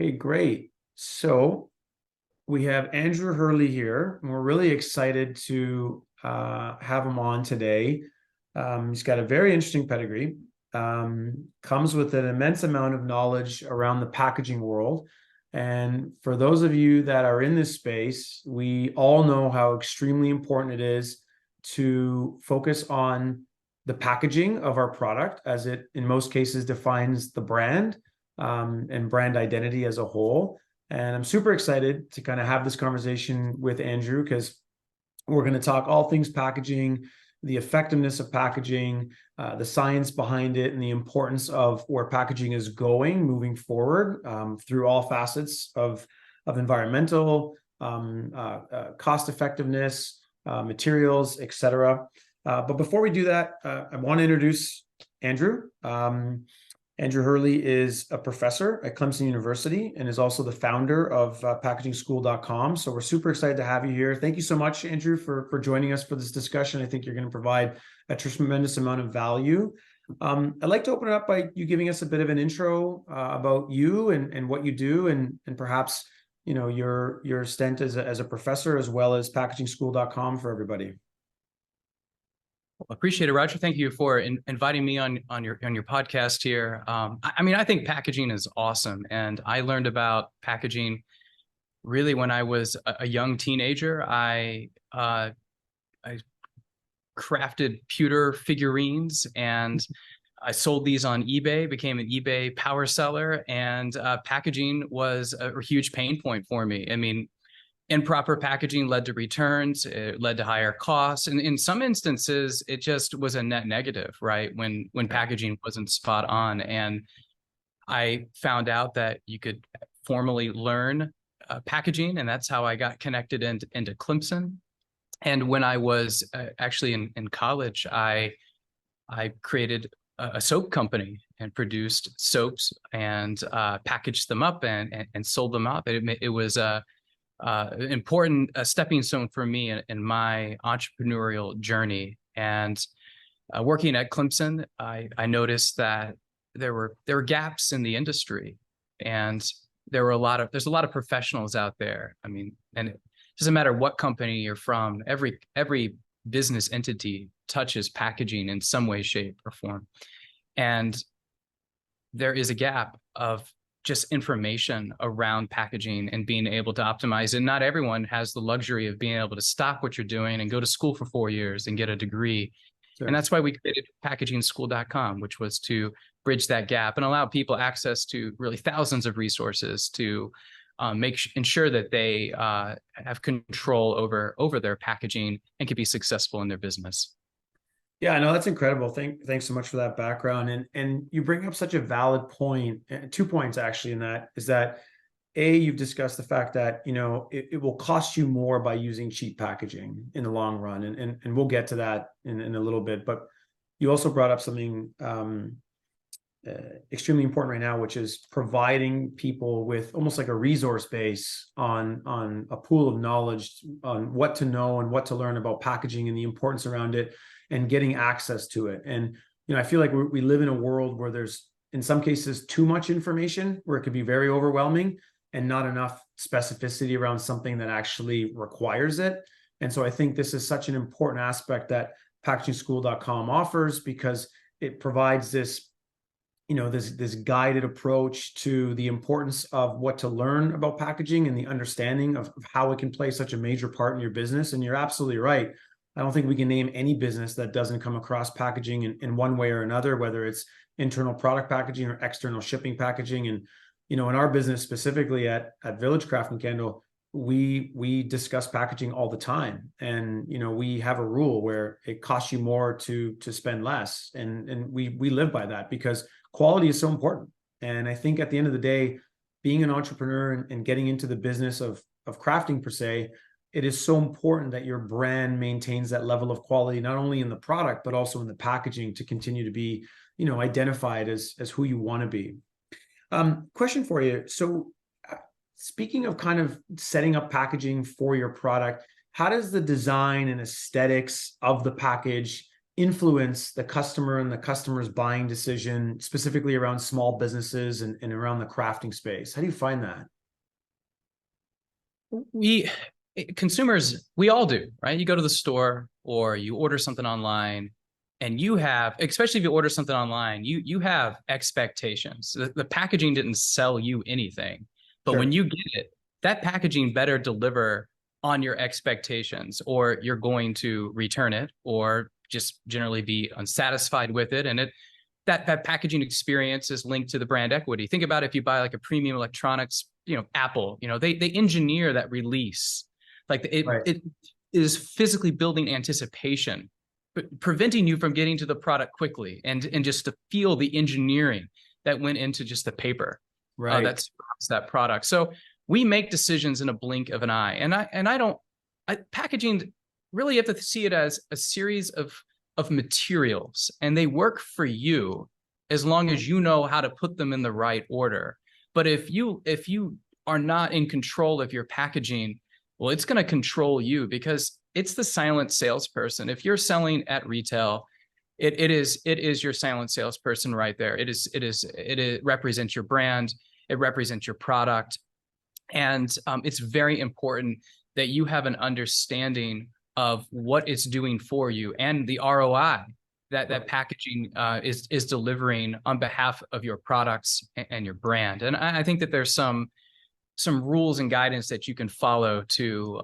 Okay, great. So we have Andrew Hurley here, and we're really excited to have him on today. He's got a very interesting pedigree, comes with an immense amount of knowledge around the packaging world. And for those of you that are in this space, we all know how extremely important it is to focus on the packaging of our product, as it in most cases defines the brand and brand identity as a whole. And I'm super excited to kind of have this conversation with Andrew because we're going to talk all things packaging, the effectiveness of packaging, the science behind it, and the importance of where packaging is going moving forward through all facets of environmental, cost effectiveness, materials, etc. But before we do that, I want to introduce Andrew. Andrew Hurley is a professor at Clemson University and is also the founder of packagingschool.com. So we're super excited to have you here. Thank you so much, Andrew, for joining us for this discussion. I think you're going to provide a tremendous amount of value. I'd like to open it up by you giving us a bit of an intro about you and what you do, and perhaps your stint as a professor, as well as packagingschool.com for everybody. Appreciate it, Roger. Thank you for inviting me on your podcast here. I think packaging is awesome, and I learned about packaging really when I was a young teenager. I crafted pewter figurines, and I sold these on eBay. Became an eBay power seller, and packaging was a huge pain point for me. I mean, improper packaging led to returns, it led to higher costs. And in some instances, it just was a net negative, right? When packaging wasn't spot on. And I found out that you could formally learn packaging, and that's how I got connected into Clemson. And when I was actually in college, I created a soap company and produced soaps and packaged them up and sold them up. It was an important stepping stone for me in my entrepreneurial journey. And working at Clemson, I noticed that there were gaps in the industry, and there's a lot of professionals out there. I mean, and it doesn't matter what company you're from, every business entity touches packaging in some way, shape, or form. And there is a gap of just information around packaging and being able to optimize it. Not everyone has the luxury of being able to stop what you're doing and go to school for 4 years and get a degree. Sure. And that's why we created packagingschool.com, which was to bridge that gap and allow people access to really thousands of resources to ensure that they have control over their packaging and can be successful in their business. Yeah, no, that's incredible. Thanks so much for that background. And you bring up such a valid point, 2 points actually in that, is that you've discussed the fact that, it will cost you more by using cheap packaging in the long run. And we'll get to that in a little bit. But you also brought up something extremely important right now, which is providing people with almost like a resource base on a pool of knowledge on what to know and what to learn about packaging and the importance around it, and getting access to it. And, I feel like we live in a world where there's, in some cases, too much information, where it could be very overwhelming, and not enough specificity around something that actually requires it. And so I think this is such an important aspect that packagingschool.com offers, because it provides this, this guided approach to the importance of what to learn about packaging and the understanding of how it can play such a major part in your business. And you're absolutely right. I don't think we can name any business that doesn't come across packaging in one way or another, whether it's internal product packaging or external shipping packaging. And, in our business specifically at Village Craft and Candle, we discuss packaging all the time. And, we have a rule where it costs you more to spend less. And we live by that, because quality is so important. And I think at the end of the day, being an entrepreneur and getting into the business of crafting per se, it is so important that your brand maintains that level of quality, not only in the product, but also in the packaging, to continue to be, identified as who you want to be. Question for you. So speaking of kind of setting up packaging for your product, how does the design and aesthetics of the package influence the customer and the customer's buying decision, specifically around small businesses and around the crafting space? How do you find that? We consumers, we all do, right? You go to the store or you order something online, and you have, especially if you order something online, you have expectations. The packaging didn't sell you anything, but when Sure. you get it, that packaging better deliver on your expectations, or you're going to return it or just generally be unsatisfied with it. And that packaging experience is linked to the brand equity. Think about if you buy like a premium electronics, Apple, they engineer that release. Like Right. it is physically building anticipation, but preventing you from getting to the product quickly, and just to feel the engineering that went into just the paper Right. that's that product. So we make decisions in a blink of an eye. And I don't, packaging, really, you have to see it as a series of materials, and they work for you as long as you know how to put them in the right order. But if you are not in control of your packaging, well, it's going to control you, because it's the silent salesperson. If you're selling at retail, it is your silent salesperson right there. It represents your brand, it represents your product, and it's very important that you have an understanding of what it's doing for you and the ROI that packaging is delivering on behalf of your products and your brand. And I think that there's some rules and guidance that you can follow to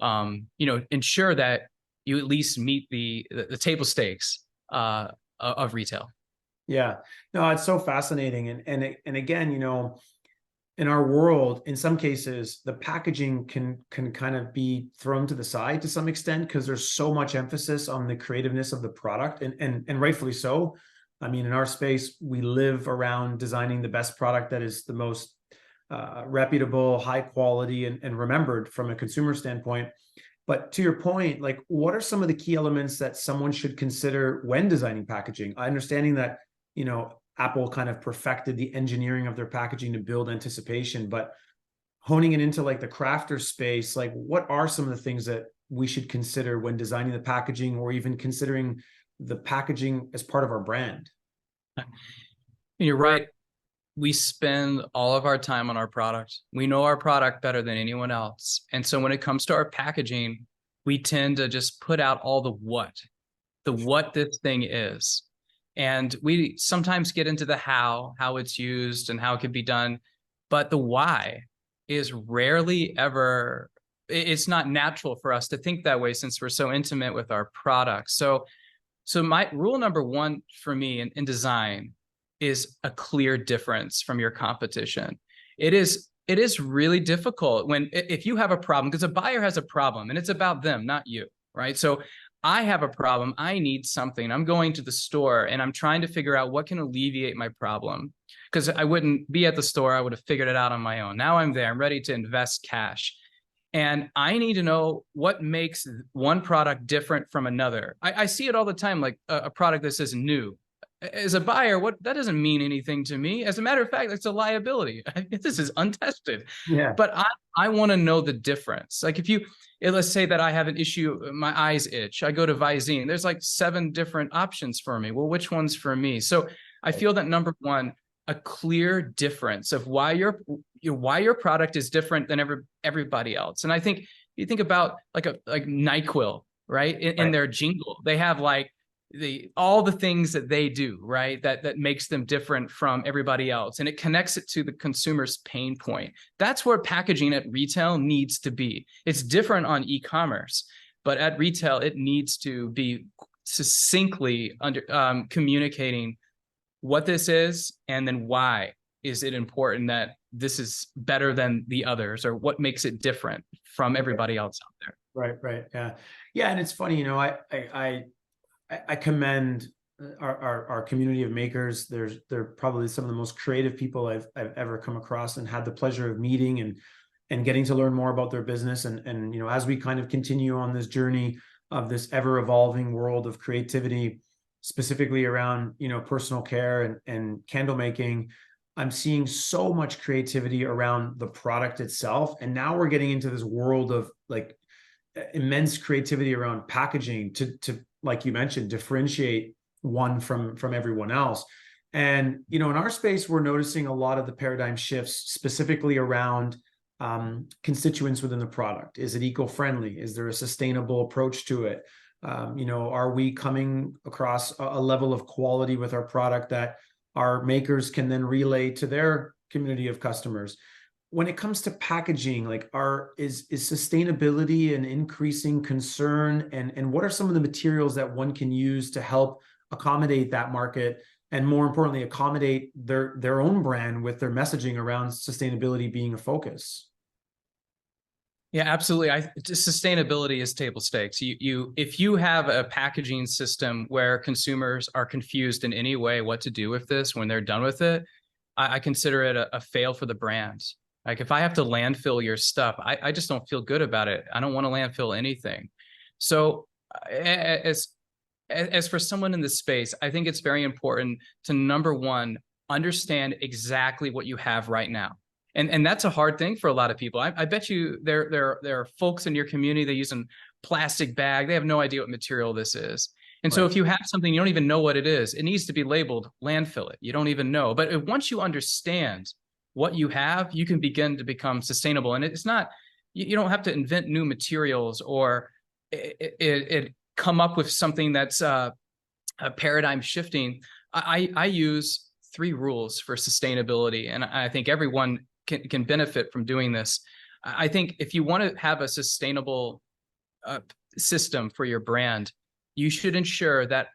ensure that you at least meet the table stakes of retail. Yeah. No, it's so fascinating. And again, in our world, in some cases, the packaging can kind of be thrown to the side to some extent because there's so much emphasis on the creativeness of the product, and rightfully so. I mean, in our space, we live around designing the best product that is the most reputable, high quality, and remembered from a consumer standpoint. But to your point, like, what are some of the key elements that someone should consider when designing packaging? Understanding that, Apple kind of perfected the engineering of their packaging to build anticipation, but honing it into like the crafter space, like what are some of the things that we should consider when designing the packaging, or even considering the packaging as part of our brand? You're right. We spend all of our time on our product. We know our product better than anyone else. And so when it comes to our packaging, we tend to just put out all the what this thing is. And we sometimes get into the how it's used and how it could be done. But the why is rarely ever, it's not natural for us to think that way, since we're so intimate with our products. So my rule number one for me in design is a clear difference from your competition. It is really difficult if you have a problem, because a buyer has a problem and it's about them, not you, right? So I have a problem, I need something, I'm going to the store and I'm trying to figure out what can alleviate my problem, because I wouldn't be at the store, I would have figured it out on my own. Now I'm there, I'm ready to invest cash, and I need to know what makes one product different from another. I see it all the time, like a product that says new. As a buyer, what that doesn't mean anything to me. As a matter of fact, it's a liability. This is untested. Yeah. But I want to know the difference. Like let's say that I have an issue, my eyes itch. I go to Visine. There's like 7 different options for me. Well, which one's for me? So I feel that number one, a clear difference of why your product is different than everybody else. And I think you think about like NyQuil, right? In Right. their jingle, they have like all the things that they do, right, that makes them different from everybody else, and it connects it to the consumer's pain point. That's where packaging at retail needs to be. It's different on e-commerce, but at retail it needs to be succinctly communicating what this is, and then why is it important that this is better than the others, or what makes it different from everybody else out there. Right. Yeah. Yeah. And it's funny, I commend our community of makers. They're probably some of the most creative people I've ever come across and had the pleasure of meeting and getting to learn more about their business. And as we kind of continue on this journey of this ever evolving world of creativity, specifically around personal care and candle making, I'm seeing so much creativity around the product itself. And now we're getting into this world of like immense creativity around packaging to like you mentioned, differentiate one from everyone else. And, in our space, we're noticing a lot of the paradigm shifts specifically around constituents within the product. Is it eco-friendly? Is there a sustainable approach to it? Are we coming across a level of quality with our product that our makers can then relay to their community of customers? When it comes to packaging, like is sustainability an increasing concern, and what are some of the materials that one can use to help accommodate that market, and more importantly, accommodate their own brand with their messaging around sustainability being a focus? Yeah, absolutely. Sustainability is table stakes. If you have a packaging system where consumers are confused in any way what to do with this when they're done with it, I consider it a fail for the brand. Like if I have to landfill your stuff, I just don't feel good about it. I don't want to landfill anything. So as for someone in this space, I think it's very important to, number one, understand exactly what you have right now. And that's a hard thing for a lot of people. I bet you there are folks in your community that use a plastic bag. They have no idea what material this is. And so if you have something, you don't even know what it is, it needs to be labeled landfill it. You don't even know. But once you understand what you have, you can begin to become sustainable. And it's not, you don't have to invent new materials or it come up with something that's a paradigm shifting. I use 3 rules for sustainability, and I think everyone can benefit from doing this. I think if you want to have a sustainable system for your brand, you should ensure that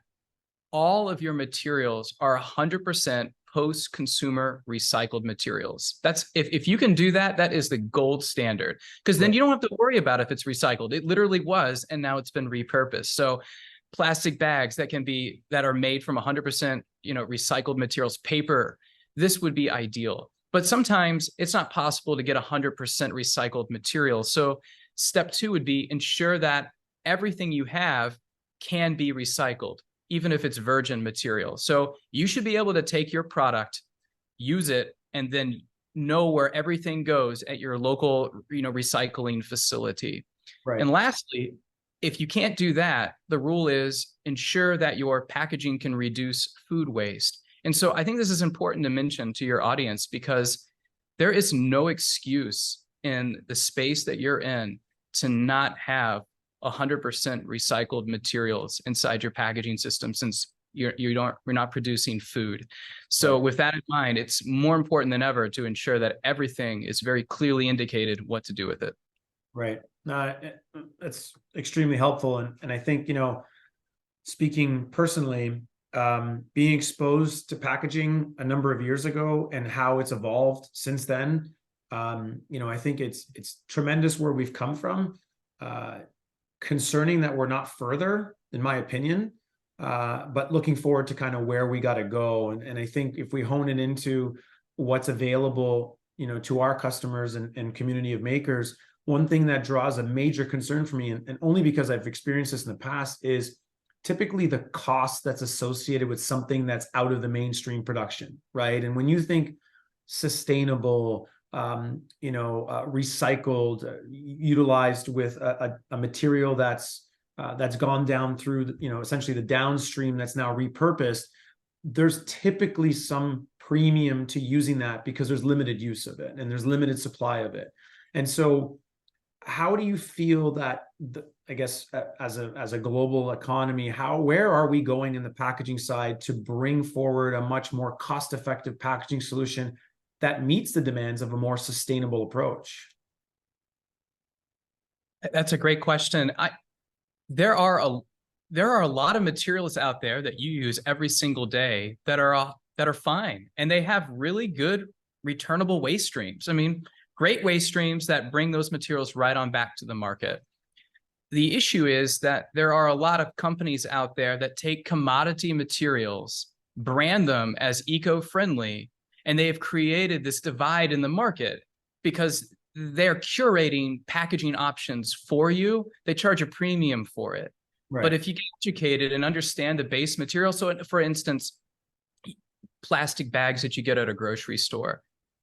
all of your materials are 100% post-consumer recycled materials. That's if you can do that, that is the gold standard, because then you don't have to worry about if it's recycled. It literally was, and now it's been repurposed. So plastic bags that are made from 100% recycled materials, paper, this would be ideal. But sometimes it's not possible to get 100% recycled material. So step 2 would be ensure that everything you have can be recycled, even if it's virgin material. So you should be able to take your product, use it, and then know where everything goes at your local, recycling facility. Right. And lastly, if you can't do that, the rule is ensure that your packaging can reduce food waste. And so I think this is important to mention to your audience, because there is no excuse in the space that you're in to not have 100% recycled materials inside your packaging system, since you're not producing food. So with that in mind, it's more important than ever to ensure that everything is very clearly indicated what to do with it. Right. That's extremely helpful. And I think, speaking personally, being exposed to packaging a number of years ago and how it's evolved since then, I think it's tremendous where we've come from. Concerning that we're not further, in my opinion, but looking forward to kind of where we got to go. And I think if we hone it into what's available, to our customers and community of makers, one thing that draws a major concern for me, and only because I've experienced this in the past, is typically the cost that's associated with something that's out of the mainstream production, right? And when you think sustainable, recycled, utilized with a material that's gone down through, essentially the downstream that's now repurposed, there's typically some premium to using that because there's limited use of it and there's limited supply of it. And so how do you feel that, I guess, as a global economy, where are we going in the packaging side to bring forward a much more cost-effective packaging solution that meets the demands of a more sustainable approach? That's a great question. There are a lot of materials out there that you use every single day that are fine, and they have really good returnable waste streams. I mean, great waste streams that bring those materials right on back to the market. The issue is that there are a lot of companies out there that take commodity materials, brand them as eco-friendly, and they have created this divide in the market because they're curating packaging options for you. They charge a premium for it. Right. But if you get educated and understand the base material, so for instance, plastic bags that you get at a grocery store,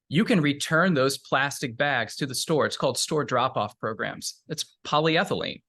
you can return those plastic bags to the store. It's called store drop-off programs. It's polyethylene.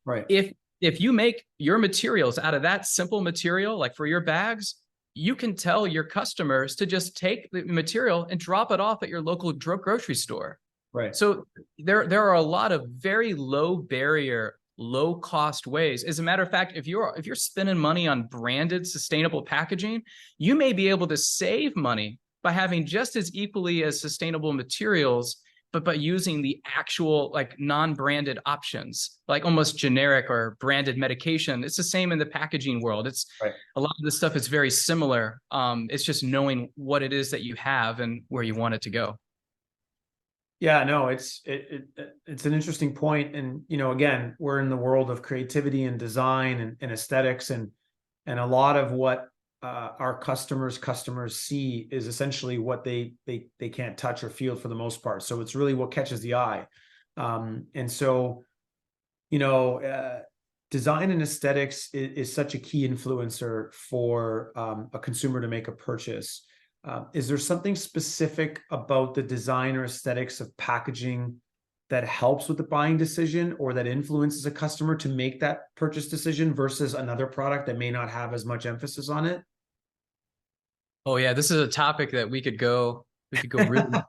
Right. If if you make your materials out of that simple material, like for your bags, you can tell your customers to just take the material and drop it off at your local grocery store. Right. So there are a lot of very low barrier, low cost ways. As a matter of fact, if you're spending money on branded sustainable packaging, you may be able to save money by having just as equally as sustainable materials, but by using the actual like non-branded options, like almost generic or branded medication. It's the same in the packaging world. It's Right. a lot of this stuff is very similar. It's just knowing what it is that you have and where you want it to go. Yeah, no, it's an interesting point. And again, we're in the world of creativity and design and aesthetics, and a lot of what our customers see is essentially what they can't touch or feel for the most part. So it's really what catches the eye. And so, design and aesthetics is such a key influencer for a consumer to make a purchase. Is there something specific about the design or aesthetics of packaging that helps with the buying decision, or that influences a customer to make that purchase decision versus another product that may not have as much emphasis on it? Oh yeah, this is a topic that we could go really.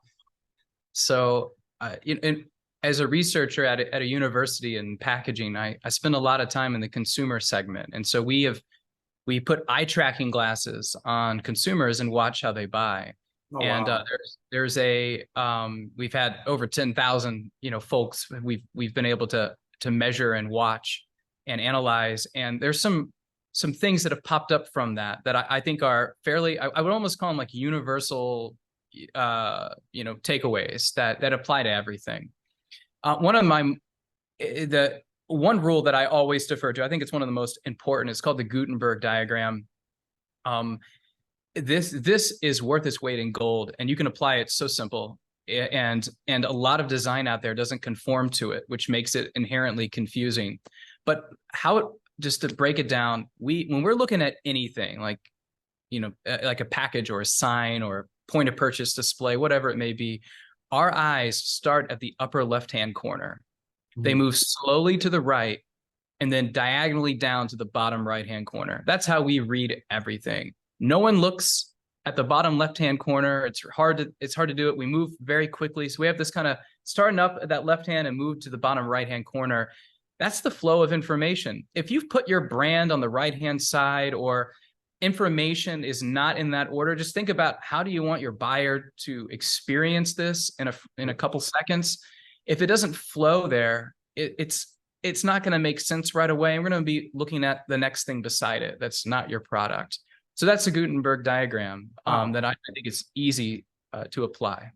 So, and as a researcher at a university in packaging, I spend a lot of time in the consumer segment, and so we put eye tracking glasses on consumers and watch how they buy. Oh, And wow. there's a we've had over 10,000 folks we've been able to measure and watch and analyze, and there's some things that have popped up from that I think are fairly, I would almost call them like universal takeaways that apply to everything. One of the one rule that I always defer to, I think it's one of the most important, it's called the Gutenberg diagram. This is worth its weight in gold, and you can apply it so simple. And a lot of design out there doesn't conform to it, which makes it inherently confusing. But just to break it down, when we're looking at anything like like a package or a sign or point of purchase display, whatever it may be, our eyes start at the upper left-hand corner. They move slowly to the right and then diagonally down to the bottom right-hand corner. That's how we read everything. No one looks at the bottom left-hand corner. It's hard to do it. We move very quickly. So we have this kind of starting up at that left hand and move to the bottom right-hand corner. That's the flow of information. If you've put your brand on the right-hand side or information is not in that order, just think about how do you want your buyer to experience this in a couple seconds. If it doesn't flow there, it's not going to make sense right away. And we're going to be looking at the next thing beside it that's not your product. So that's a Gutenberg diagram that I think is easy to apply.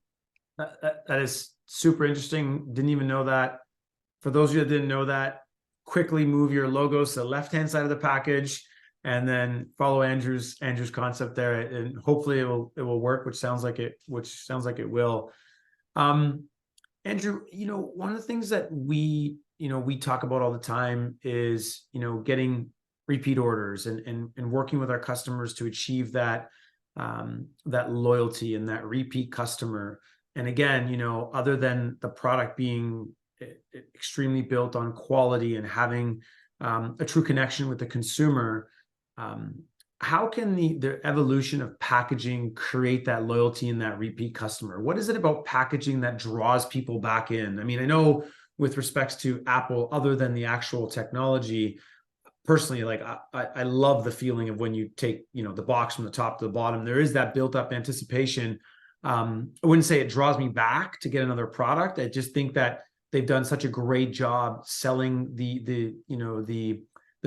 That is super interesting. Didn't even know that. For those of you that didn't know that, quickly move your logos to the left-hand side of the package, and then follow Andrew's concept there, and hopefully it will work, which sounds like it will. Andrew, one of the things that we talk about all the time is, getting repeat orders and working with our customers to achieve that loyalty and that repeat customer. And again, other than the product being extremely built on quality and having a true connection with the consumer, how can the evolution of packaging create that loyalty and that repeat customer? What is it about packaging that draws people back in? I mean, I know with respects to Apple, other than the actual technology, personally, like I love the feeling of when you take, the box from the top to the bottom, there is that built up anticipation. I wouldn't say it draws me back to get another product. I just think that they've done such a great job selling the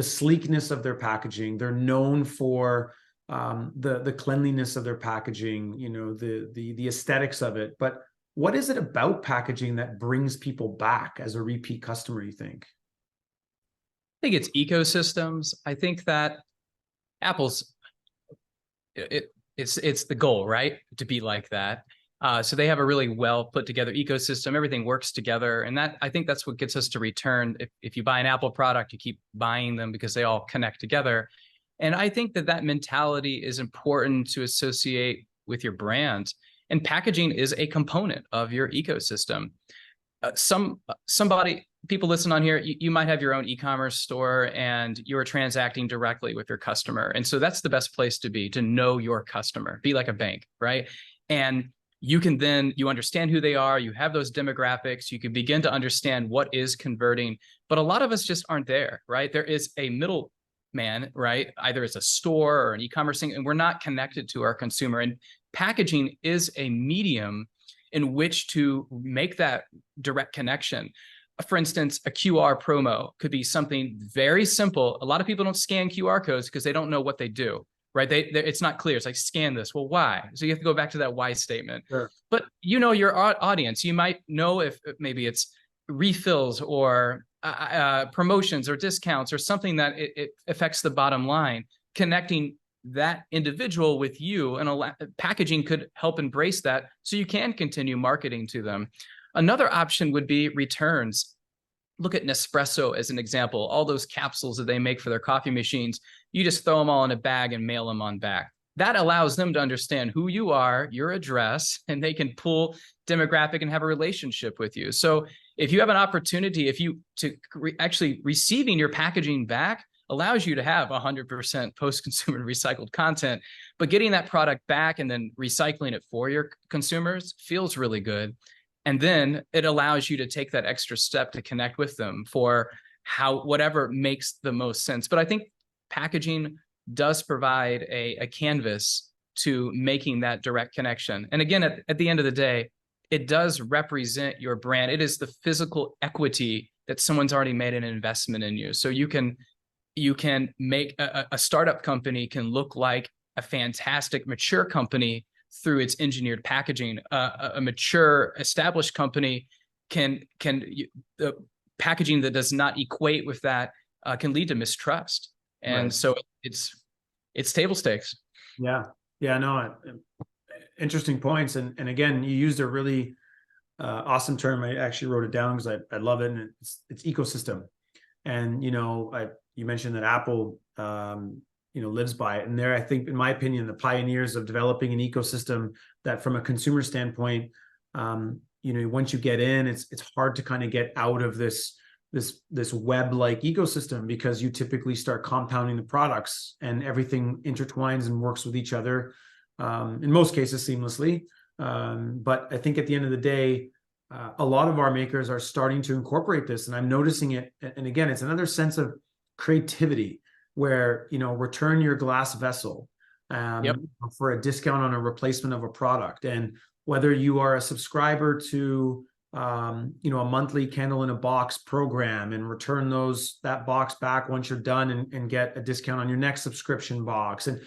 sleekness of their packaging. They're known for the cleanliness of their packaging, the aesthetics of it. But what is it about packaging that brings people back as a repeat customer, you think? I think it's ecosystems. I think that Apple's it's the goal, right? To be like that. So they have a really well put together ecosystem. Everything works together. And I think that's what gets us to return. If you buy an Apple product, you keep buying them because they all connect together. And I think that mentality is important to associate with your brand. And packaging is a component of your ecosystem. Somebody people listen on here, you might have your own e-commerce store and you're transacting directly with your customer. And so that's the best place to be, to know your customer, be like a bank, right? And you can then, you understand who they are, you have those demographics, you can begin to understand what is converting. But a lot of us just aren't there, right? There is a middle man, right? Either it's a store or an e-commerce thing, and we're not connected to our consumer. And packaging is a medium in which to make that direct connection. For instance, a QR promo could be something very simple. A lot of people don't scan QR codes because they don't know what they do, right? It's not clear. It's like, scan this. Well, why? So you have to go back to that why statement. Sure. But you know your audience. You might know if maybe it's refills or promotions or discounts or something that it affects the bottom line. Connecting that individual with you, and packaging could help embrace that so you can continue marketing to them. Another option would be returns. Look at Nespresso as an example. All those capsules that they make for their coffee machines, you just throw them all in a bag and mail them on back. That allows them to understand who you are, your address, and they can pull demographic and have a relationship with you. So if you have an opportunity, actually receiving your packaging back allows you to have 100% post-consumer recycled content, but getting that product back and then recycling it for your consumers feels really good. And then it allows you to take that extra step to connect with them for whatever makes the most sense. But I think packaging does provide a canvas to making that direct connection. And again, at the end of the day, it does represent your brand. It is the physical equity that someone's already made an investment in you. So you can make a startup company can look like a fantastic mature company through its engineered packaging. A mature established company the packaging that does not equate with that can lead to mistrust. And so it's table stakes. Yeah. No, interesting points. And again, you used a really awesome term. I actually wrote it down because I love it. And it's ecosystem. And, you mentioned that Apple, lives by it. And they're, I think, in my opinion, the pioneers of developing an ecosystem that from a consumer standpoint, once you get in, it's hard to kind of get out of this web-like ecosystem, because you typically start compounding the products and everything intertwines and works with each other, in most cases seamlessly. But I think at the end of the day, a lot of our makers are starting to incorporate this, and I'm noticing it. And again, it's another sense of creativity where, return your glass vessel for a discount on a replacement of a product. And whether you are a subscriber to a monthly candle in a box program and return that box back once you're done and get a discount on your next subscription box, and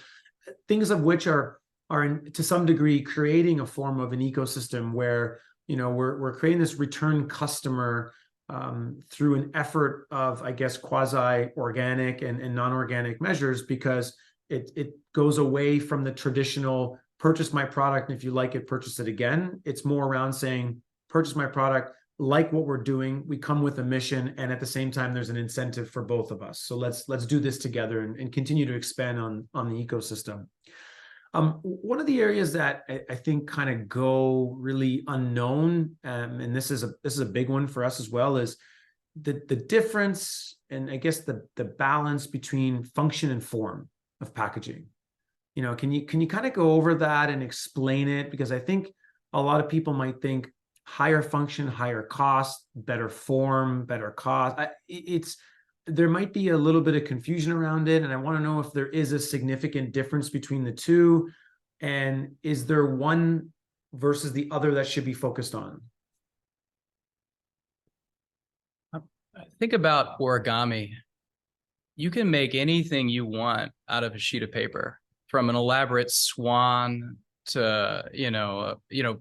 things of which are to some degree creating a form of an ecosystem where we're creating this return customer through an effort of, I guess, quasi-organic and non-organic measures, because it goes away from the traditional purchase my product, and if you like it, purchase it again. It's more around saying, purchase my product, like what we're doing, we come with a mission, and at the same time, there's an incentive for both of us. So let's do this together and continue to expand on the ecosystem. One of the areas that I think kind of go really unknown, and this is a big one for us as well, is the difference, and I guess the balance between function and form of packaging. Can you kind of go over that and explain it? Because I think a lot of people might think higher function, higher cost, better form, better cost. There might be a little bit of confusion around it. And I want to know if there is a significant difference between the two. And is there one versus the other that should be focused on? Think about origami. You can make anything you want out of a sheet of paper, from an elaborate swan to,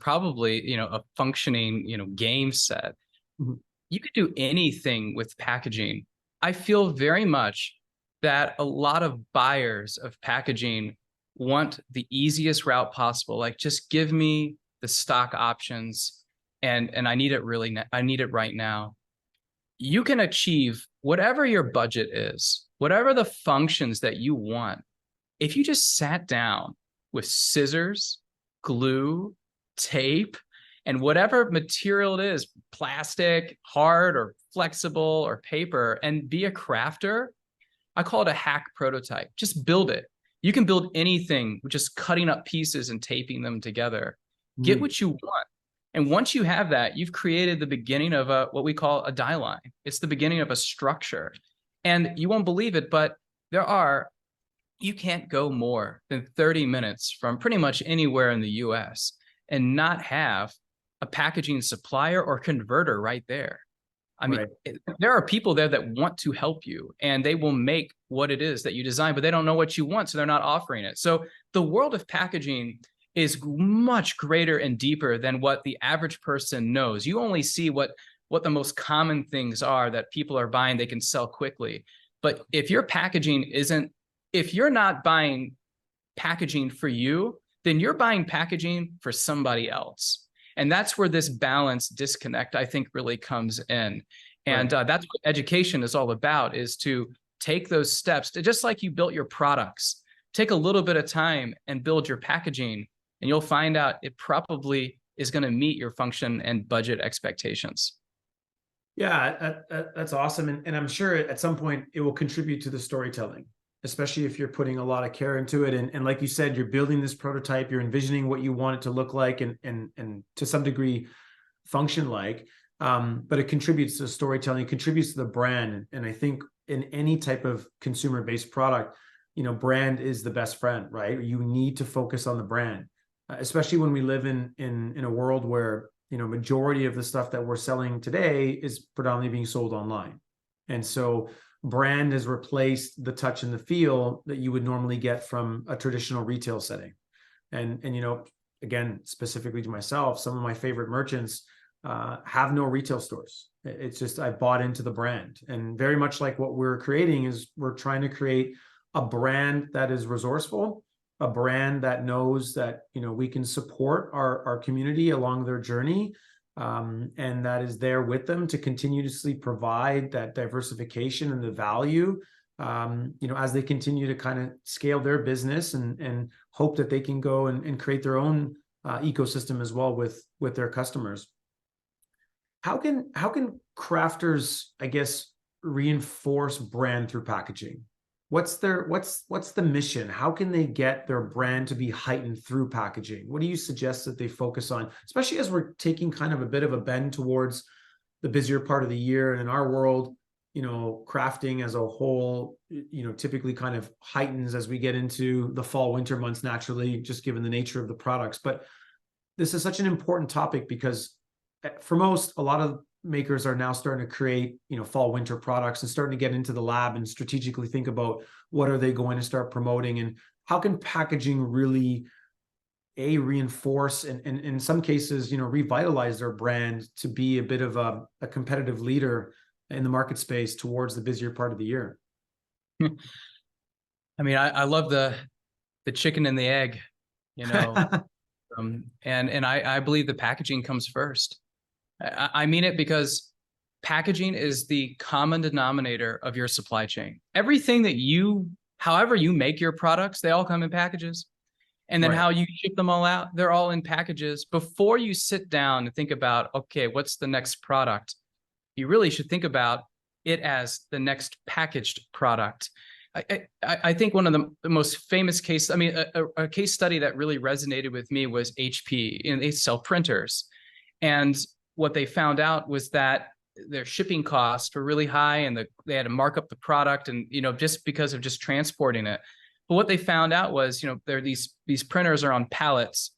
probably, a functioning, game set. Mm-hmm. You could do anything with packaging. I feel very much that a lot of buyers of packaging want the easiest route possible. Like, just give me the stock options, and I need it I need it right now. You can achieve whatever your budget is, whatever the functions that you want. If you just sat down with scissors, glue, tape, And whatever material it is, plastic, hard or flexible or paper, and be a crafter. I call it a hack prototype. Just build it. You can build anything with just cutting up pieces and taping them together. Get what you want. And once you have that, you've created the beginning of what we call a die line. It's the beginning of a structure. And you won't believe it, but you can't go more than 30 minutes from pretty much anywhere in the US and not have a packaging supplier or converter right there. I mean, there are people there that want to help you, and they will make what it is that you design, but they don't know what you want, so they're not offering it. So the world of packaging is much greater and deeper than what the average person knows. You only see what the most common things are that people are buying, they can sell quickly. But if your packaging if you're not buying packaging for you, then you're buying packaging for somebody else. And that's where this balance disconnect, I think, really comes in. And that's what education is all about, is to take those steps, just like you built your products, take a little bit of time and build your packaging, and you'll find out it probably is going to meet your function and budget expectations. Yeah, that's awesome. And I'm sure at some point it will contribute to the storytelling, especially if you're putting a lot of care into it. And like you said, you're building this prototype, you're envisioning what you want it to look like and to some degree function like, but it contributes to storytelling, it contributes to the brand. And I think in any type of consumer-based product, brand is the best friend, right? You need to focus on the brand, especially when we live in a world where, majority of the stuff that we're selling today is predominantly being sold online. And so brand has replaced the touch and the feel that you would normally get from a traditional retail setting. And again, specifically to myself, some of my favorite merchants have no retail stores. It's just, I bought into the brand. And very much like what we're creating is we're trying to create a brand that is resourceful, a brand that knows that, we can support our community along their journey, and that is there with them to continuously provide that diversification and the value, as they continue to kind of scale their business and hope that they can go and create their own ecosystem as well with their customers. How can crafters, I guess, reinforce brand through packaging? What's the mission? How can they get their brand to be heightened through packaging? What do you suggest that they focus on, especially as we're taking kind of a bit of a bend towards the busier part of the year? And in our world, crafting as a whole, typically kind of heightens as we get into the fall, winter months naturally, just given the nature of the products. But this is such an important topic because for most, a lot of makers are now starting to create, fall, winter products and starting to get into the lab and strategically think about what are they going to start promoting and how can packaging really reinforce and in some cases, revitalize their brand to be a bit of a competitive leader in the market space towards the busier part of the year. I mean, I love the chicken and the egg, and I believe the packaging comes first. I mean it because packaging is the common denominator of your supply chain. Everything that however you make your products, they all come in packages. And then how you ship them all out, they're all in packages. Before you sit down and think about, okay, what's the next product? You really should think about it as the next packaged product. I think one of the most famous a case study that really resonated with me was HP. They sell printers. And what they found out was that their shipping costs were really high and they had to mark up the product and, just because of just transporting it. But what they found out was, there are these printers are on pallets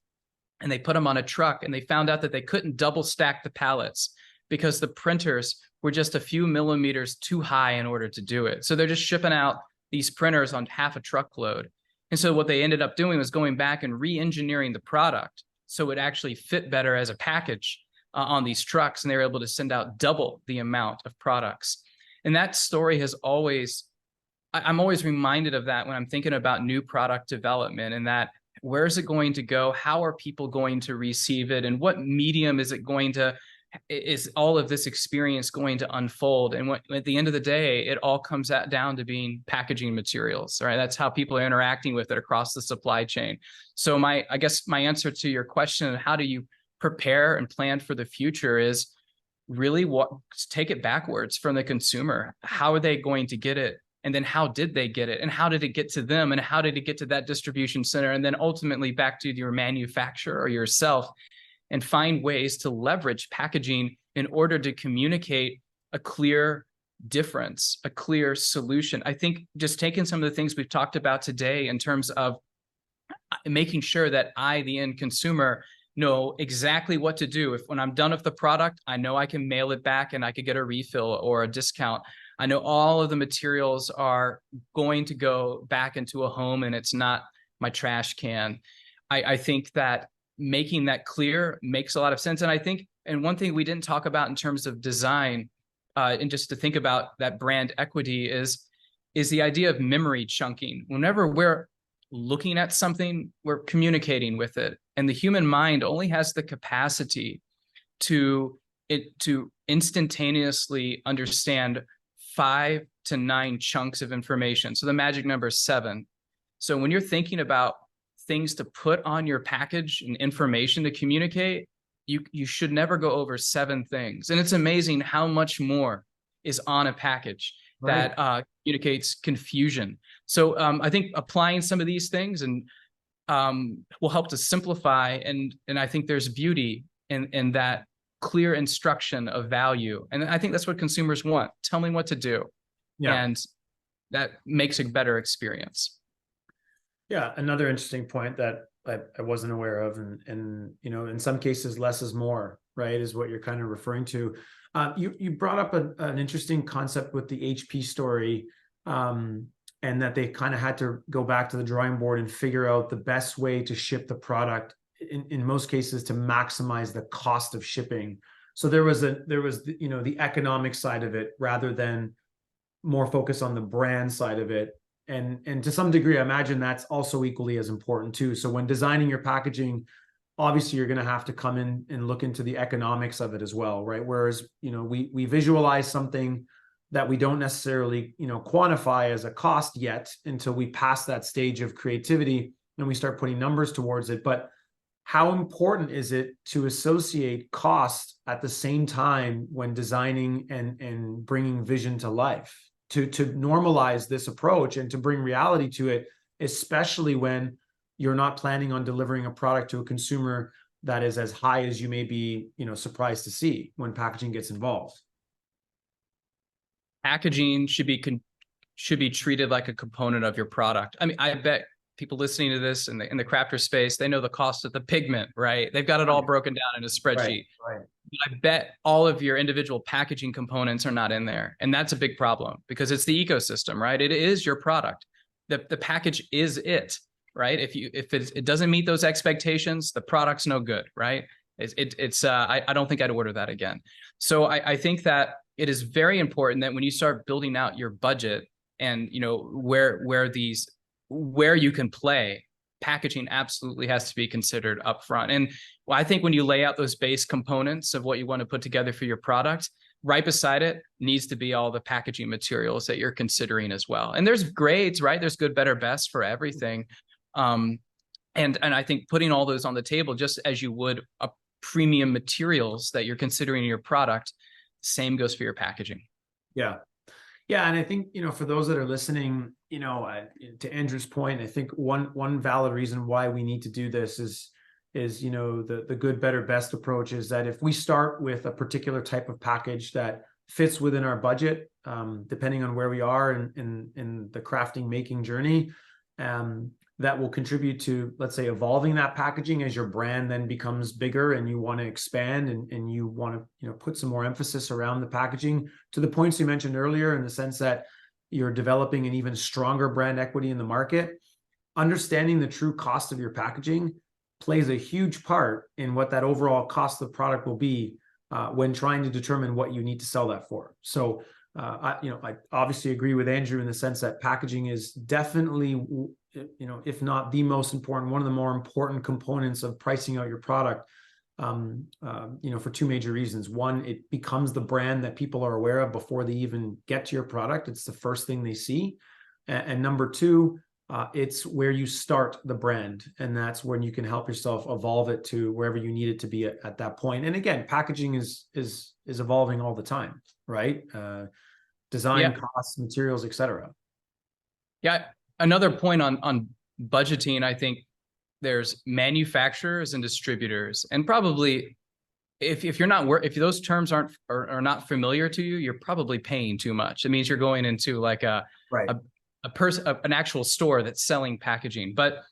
and they put them on a truck, and they found out that they couldn't double stack the pallets because the printers were just a few millimeters too high in order to do it. So they're just shipping out these printers on half a truckload. And so what they ended up doing was going back and re-engineering the product so it actually fit better as a package on these trucks, and they were able to send out double the amount of products. And that story has I'm always reminded of that when I'm thinking about new product development, and that where is it going to go? How are people going to receive it? And what medium is all of this experience going to unfold? And at the end of the day, it all comes down to being packaging materials, right? That's how people are interacting with it across the supply chain. So I guess my answer to your question, how do you prepare and plan for the future is really take it backwards from the consumer. How are they going to get it? And then how did they get it? And how did it get to them? And how did it get to that distribution center? And then ultimately back to your manufacturer or yourself, and find ways to leverage packaging in order to communicate a clear difference, a clear solution. I think just taking some of the things we've talked about today in terms of making sure that I, the end consumer, know exactly what to do. If when I'm done with the product, I know I can mail it back and I could get a refill or a discount. I know all of the materials are going to go back into a home and it's not my trash can. I think that making that clear makes a lot of sense. And I think, and one thing we didn't talk about in terms of design, and just to think about that brand equity is the idea of memory chunking. Whenever we're looking at something, we're communicating with it. And the human mind only has the capacity to instantaneously understand 5 to 9 chunks of information. So the magic number is 7. So when you're thinking about things to put on your package and information to communicate, you should never go over 7 things. And it's amazing how much more is on a package that communicates confusion. So I think applying some of these things and will help to simplify. And I think there's beauty in that clear instruction of value. And I think that's what consumers want. Tell me what to do. Yeah. And that makes a better experience. Yeah. Another interesting point that I wasn't aware of, and you know, in some cases, less is more, right? Is what you're kind of referring to. You brought up an interesting concept with the HP story, and that they kind of had to go back to the drawing board and figure out the best way to ship the product. In most cases, to maximize the cost of shipping. So there was you know, the economic side of it rather than more focus on the brand side of it. And to some degree, I imagine that's also equally as important too. So when designing your packaging, obviously you're going to have to come in and look into the economics of it as well, right? Whereas, you know, we visualize something that we don't necessarily, you know, quantify as a cost yet until we pass that stage of creativity and we start putting numbers towards it. But how important is it to associate cost at the same time when designing and bringing vision to life? To normalize this approach and to bring reality to it, especially when you're not planning on delivering a product to a consumer that is as high as you may be, you know, surprised to see when packaging gets involved. Packaging should be treated like a component of your product. I mean, I bet people listening to this in the crafter space, they know the cost of the pigment, right? They've got it all broken down in a spreadsheet. Right. I bet all of your individual packaging components are not in there. And that's a big problem because it's the ecosystem, right? It is your product. The package is it, right? If it doesn't meet those expectations, the product's no good, right? I don't think I'd order that again. So I think that it is very important that when you start building out your budget and, you know, where you can play, packaging absolutely has to be considered upfront. And I think when you lay out those base components of what you want to put together for your product, right beside it needs to be all the packaging materials that you're considering as well. And there's grades, right? There's good, better, best for everything. And I think putting all those on the table, just as you would a premium materials that you're considering in your product, same goes for your packaging. Yeah. Yeah. And I think, you know, for those that are listening, you know, to Andrew's point, I think one valid reason why we need to do this is, you know, the good, better, best approach is that if we start with a particular type of package that fits within our budget, depending on where we are in the crafting making journey, that will contribute to, let's say, evolving that packaging as your brand then becomes bigger and you want to expand and you want to, you know, put some more emphasis around the packaging to the points you mentioned earlier, in the sense that you're developing an even stronger brand equity in the market. Understanding the true cost of your packaging plays a huge part in what that overall cost of the product will be when trying to determine what you need to sell that for. So, I obviously agree with Andrew in the sense that packaging is definitely, you know, if not the most important, one of the more important components of pricing out your product, you know, for 2 major reasons. One, it becomes the brand that people are aware of before they even get to your product. It's the first thing they see. And number 2, it's where you start the brand, and that's when you can help yourself evolve it to wherever you need it to be at that point. And again, packaging is evolving all the time, right? Design, Yeah. costs, materials, etc. Yeah. Another point on budgeting, I think there's manufacturers and distributors, and probably if you're not if those terms are not familiar to you, you're probably paying too much. It means you're going into like Right. a an actual store that's selling packaging. But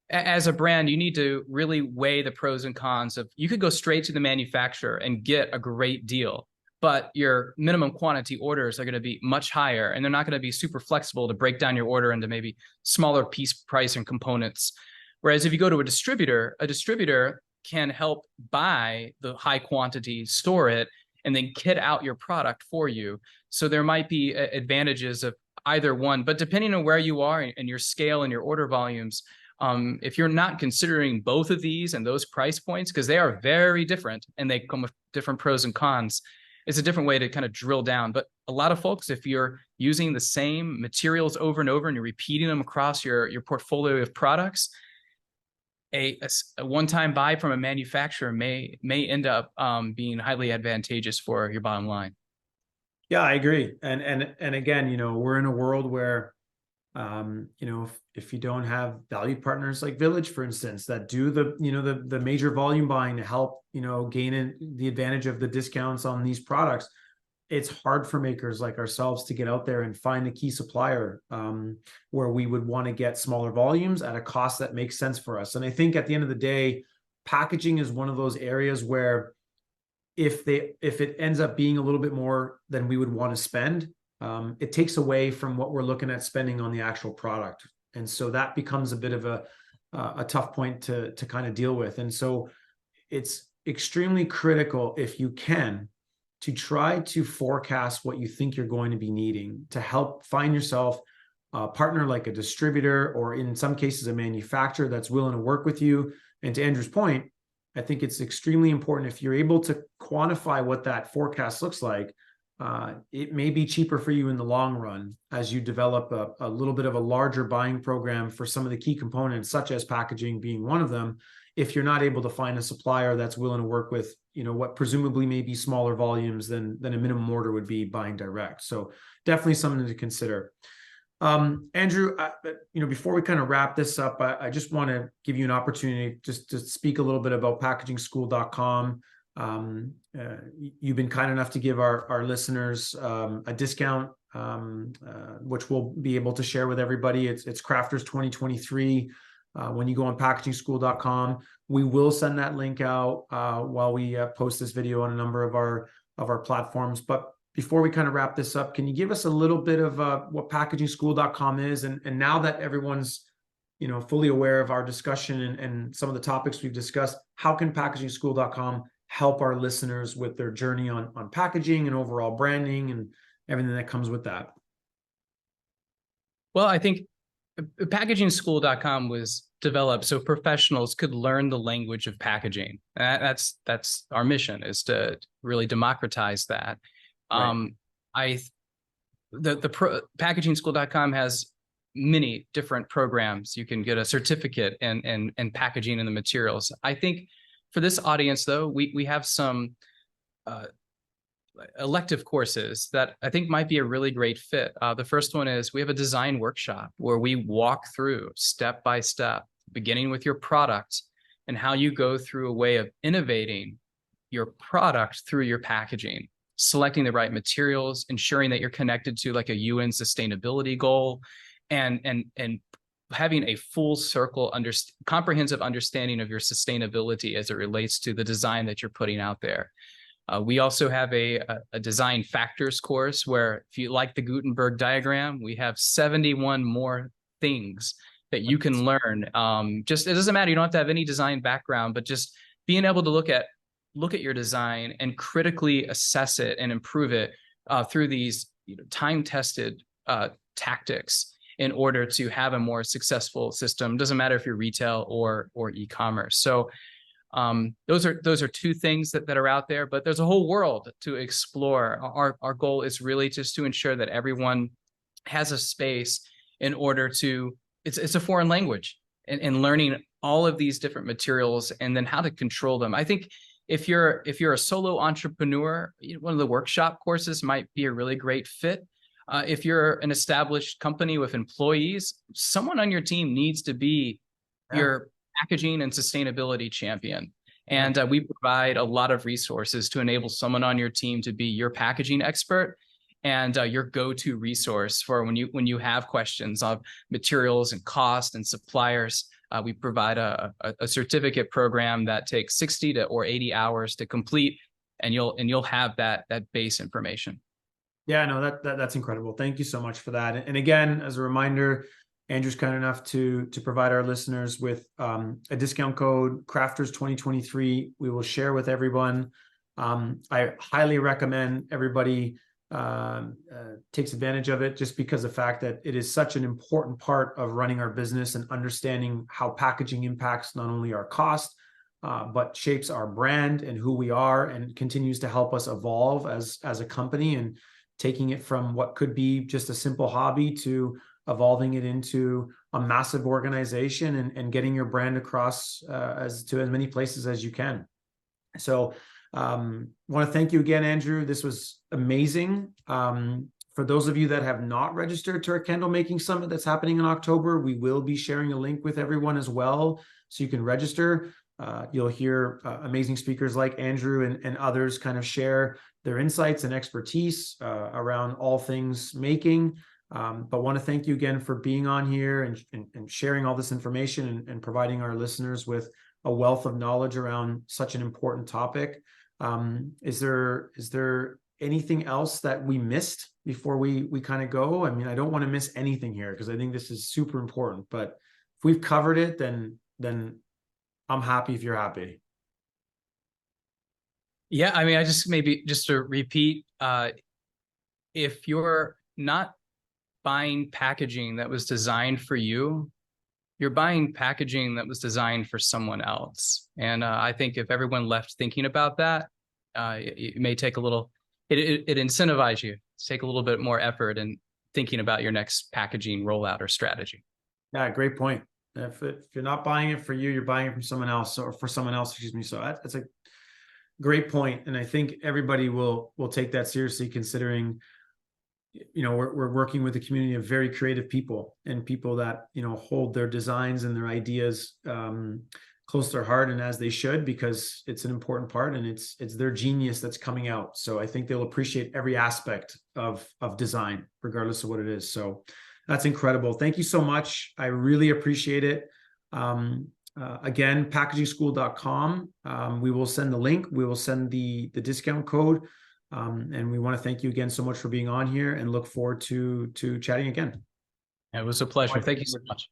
as a brand, you need to really weigh the pros and cons of, you could go straight to the manufacturer and get a great deal, but your minimum quantity orders are going to be much higher, and they're not going to be super flexible to break down your order into maybe smaller piece price and components. Whereas if you go to a distributor can help buy the high quantity, store it, and then kit out your product for you. So there might be advantages of either one, but depending on where you are and your scale and your order volumes, if you're not considering both of these and those price points, because they are very different and they come with different pros and cons, it's a different way to kind of drill down. But a lot of folks, if you're using the same materials over and over and you're repeating them across your portfolio of products, a one-time buy from a manufacturer may end up being highly advantageous for your bottom line. Yeah, I agree. And again, we're in a world where, if you don't have valued partners like Village, for instance, that do the major volume buying to help, gain in the advantage of the discounts on these products, it's hard for makers like ourselves to get out there and find a key supplier, where we would want to get smaller volumes at a cost that makes sense for us. And I think at the end of the day, packaging is one of those areas where if it ends up being a little bit more than we would want to spend, it takes away from what we're looking at spending on the actual product. And so that becomes a bit of a tough point to kind of deal with. And so it's extremely critical, if you can, to try to forecast what you think you're going to be needing to help find yourself a partner like a distributor, or in some cases a manufacturer that's willing to work with you. And to Andrew's point, I think it's extremely important, if you're able to quantify what that forecast looks like, it may be cheaper for you in the long run as you develop a little bit of a larger buying program for some of the key components, such as packaging being one of them. If you're not able to find a supplier that's willing to work with, what presumably may be smaller volumes than a minimum order would be buying direct. So definitely something to consider. Andrew, before we kind of wrap this up, I just want to give you an opportunity just to speak a little bit about packagingschool.com. You've been kind enough to give our listeners a discount, which we'll be able to share with everybody. It's Crafters 2023. When you go on packagingschool.com, we will send that link out while we post this video on a number of our platforms. But before we kind of wrap this up, can you give us a little bit of what packagingschool.com is? And now that everyone's fully aware of our discussion and some of the topics we've discussed, how can packagingschool.com help our listeners with their journey on packaging and overall branding and everything that comes with that? Well, I think packagingschool.com was developed so professionals could learn the language of packaging. That's our mission, is to really democratize that. Right. Packagingschool.com has many different programs. You can get a certificate in packaging and the materials. I think for this audience, though, we have some elective courses that I think might be a really great fit. The first one is, we have a design workshop where we walk through step by step, beginning with your product and how you go through a way of innovating your product through your packaging, selecting the right materials, ensuring that you're connected to like a UN sustainability goal, and having a full circle comprehensive understanding of your sustainability as it relates to the design that you're putting out there. We also have a design factors course where, if you like the Gutenberg diagram, we have 71 more things that you can learn. It doesn't matter. You don't have to have any design background, but just being able to look at your design and critically assess it and improve it through these time-tested tactics in order to have a more successful system. Doesn't matter if you're retail or e-commerce. So those are two things that are out there, but there's a whole world to explore. Our goal is really just to ensure that everyone has a space in order to it's a foreign language, and learning all of these different materials and then how to control them. I think if you're a solo entrepreneur, one of the workshop courses might be a really great fit. If you're an established company with employees, someone on your team needs to be your packaging and sustainability champion. And we provide a lot of resources to enable someone on your team to be your packaging expert and your go-to resource for when you have questions of materials and cost and suppliers. We provide a certificate program that takes 60 or 80 hours to complete, and you'll have that base information. Yeah, no, that's incredible. Thank you so much for that. And again, as a reminder, Andrew's kind enough to provide our listeners with a discount code, Crafters 2023. We will share with everyone. I highly recommend everybody takes advantage of it, just because the fact that it is such an important part of running our business and understanding how packaging impacts not only our cost, but shapes our brand and who we are, and continues to help us evolve as a company, and taking it from what could be just a simple hobby to evolving it into a massive organization, and getting your brand across as many places as you can. So want to thank you again, Andrew. This was amazing. For those of you that have not registered to our candle making summit that's happening in October, we will be sharing a link with everyone as well, so you can register. You'll hear amazing speakers like Andrew and others kind of share their insights and expertise around all things making. But want to thank you again for being on here and sharing all this information, and providing our listeners with a wealth of knowledge around such an important topic. Is there anything else that we missed before we kind of go? I mean, I don't want to miss anything here, because I think this is super important, but if we've covered it, then I'm happy if you're happy. Yeah, I mean, maybe just to repeat, if you're not buying packaging that was designed for you, you're buying packaging that was designed for someone else. And I think if everyone left thinking about that, it may take a little, it incentivizes you to take a little bit more effort in thinking about your next packaging rollout or strategy. Yeah, great point. If you're not buying it for you, you're buying it from someone else, or for someone else, excuse me. So that's a great point. And I think everybody will take that seriously, considering, we're working with a community of very creative people, and people that, hold their designs and their ideas close to their heart, and as they should, because it's an important part, and it's their genius that's coming out. So I think they'll appreciate every aspect of design, regardless of what it is. So that's incredible. Thank you so much. I really appreciate it. Again, packagingschool.com. We will send the link. We will send the discount code. And we want to thank you again so much for being on here, and look forward to chatting again. It was a pleasure. Thank you so much.